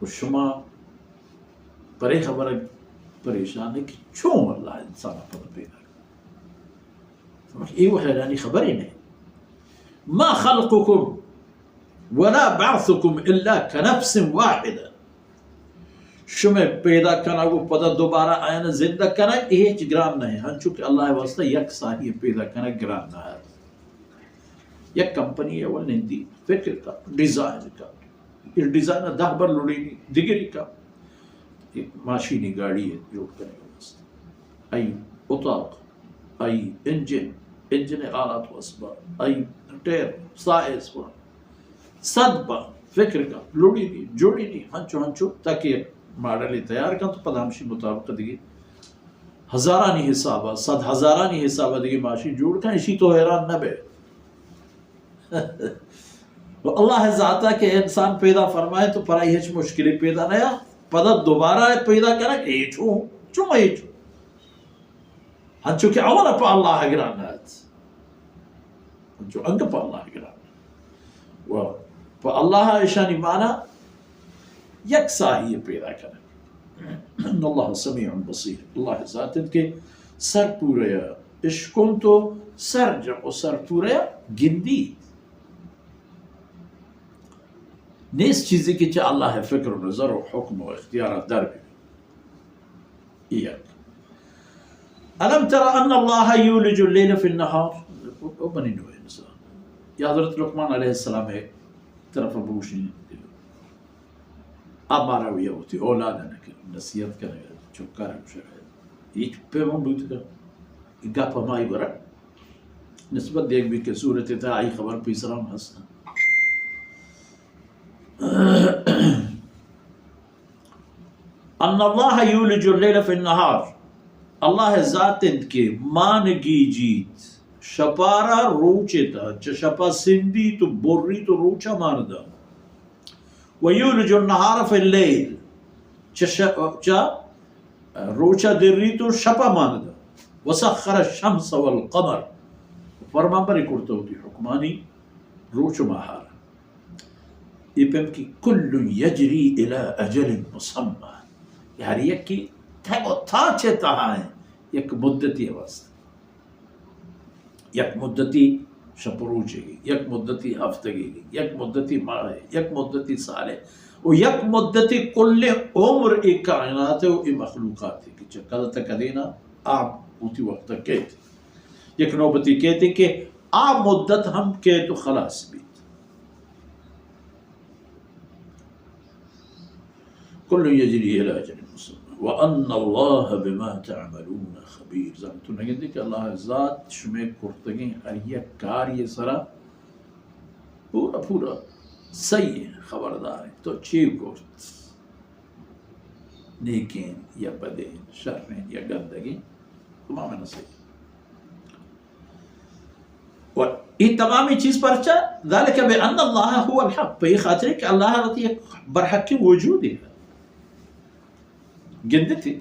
و شما برای خبر پریشانه که چون الله انسان پدا پیدا کرد. ای و حیرانی خبری نہیں. ما خلقكم ولا بعثكم الا كنفس واحده. شما پیدا کرنا کو پدا دوبارہ آئین زندہ کرنا یہ گران نہیں. ہاں چونکہ اللہ واسطہ یک ساہی پیدا کرنا گران نہ ہے. یک کمپنی ہے وہ نندی فکر کا ڈیزائن کا یہ ڈیزائن 10 بار لڑی دیگری کا ایک ماشینی گاڑی ہے جو کرنے کے واسطے ای اطاق ای انجن آلات و اسباب ای ٹیر سائز پر 100 بار فکر کا لڑی دی جوڑی دی ہنچو تاکہ ماڈل تیار کن تو پدامشی مطابق دیگی ہزارانی حسابہ 100,000 حسابہ دیگی ماشین جوڑ کن اسی تو حیران نہ بے. اللہ ذاتا کہ انسان پیدا فرمائے تو پرائی ہچ مشکلی پیدا نیا پدا دوبارہ پیدا کرنا کہ یہ چون ہنچو کہ اولا پا اللہ گرانات ہنچو انگ پا اللہ گرانات پا اللہ اشانی مانا یک ساہی پیدا کرنا. اللہ سمیع بصیر. اللہ ذاتت کے سر پوریا اشکن تو سر جمع سر پوریا گندی نیس چیزی کی چاہ اللہ ہے فکر و نظر و حکم و اختیارات در بھی ایک. الم تر ان اللہ یولج اللیل فی النہار او بنی نوح انسان. یہ حضرت لقمان علیہ السلام ہے طرف بوشنی اب مارا ہوئی ہوتی اولاد ہے نصیحت کرے گا چکا رہا ہے یہ پیغام بوت کر گپ ہمائی برا نسبت دیکھ بھی کہ صورت تھا آئی خبر پیسرام ہستا ان اللہ یولج اللیل فی النہار. اللہ ذات کے مانگی جیت شپارا روچتا چا شپا سندی تو بوری تو روچا ماندا ویولج النہار فی اللیل چا روچا دری تو شپا ماندا وسخر الشمس والقمر فرمان بری کرتا ہوتی حکمانی روچ ماہارا. یہ پیم کی کل یجری الى اجل مسمى ہر یک کی تھو تھا چیتا ہے یک مدتی واسطہ یک مدتی شپروچے گی یک مدتی ہفتگی گی یک مدتی ماہ یک مدتی سالے و یک مدتی کل عمر ایک کائنات ہے و ایک مخلوقات ہے کہ چکل تک دینا آپ ہوتی وقت کہتے یک نوبتی کہتے کہ آپ مدت ہم کہتے تو خلاص بھی کل یجری الى اجل مسمى وان اللہ بما تعملون خبیر. زمتون نگندی کہ اللہ ذات شمی کرتگیں ہر یک کار یہ سرا پورا صحیح خبردار ہے تو چی کرت نیکین یا بدین شرین یا گندگین تمام نصیح و یہ تمامی چیز پرچا ذالک بان اللہ هو الحق پہ یہ خاطر ہے کہ اللہ رتی ایک برحق کی وجود ہے گندے تھے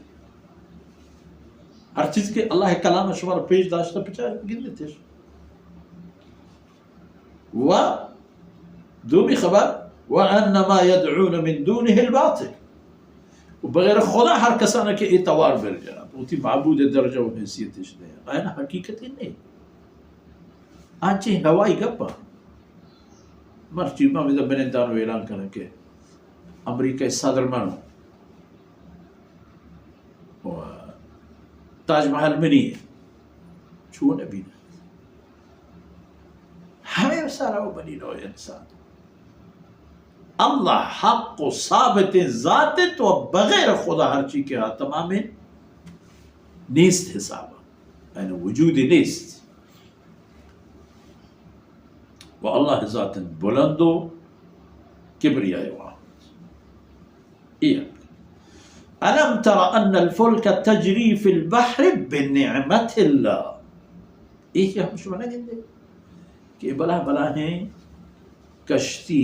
ہر چیز کے اللہ کلام شمار پیش داشتہ پچھا گندے تھے و دومی خبر وَأَنَّمَا يَدْعُونَ مِن دُونِهِ الْبَاطِلِ بغیر خدا ہر کسانہ کے اعتوار بر جانا ہوتی معبود درجہ و حیثیت اس نے آئین حقیقت ہی نہیں آنچہ ہوائی گپا مرچی میں بنندانو اعلان کرنے کے امریکہ صدر منو تاج محل میں نہیں ہے چھو نبی نے ہمیں سارا وہ بنی نوع انسان اللہ حق و ثابت ذات تو بغیر خدا ہر چیز کے ہاتھ تمام نیست حساب یعنی وجود نیست وہ اللہ ذات بلند و کبریاء واحد. ایک ألم تر أن الفلك تجري في البحر بنعمة الله. یہ ہم شما نہ گندے کہ بلا ہیں کشتی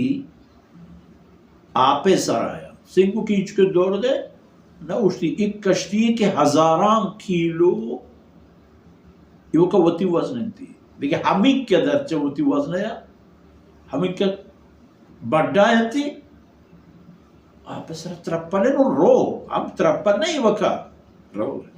آپے سرایا سنگو کیچ کے دوڑ دے نہ اٹھتی ایک کشتی کے ہزاران کیلو یہ کا وتی وزن تھی لیکن ہمیں کیا درچہ وتی وزن ہے ہمیں کیا بڑھا ہے تھی Apa sera trappalin un ro, am trappal nei waka. Ro.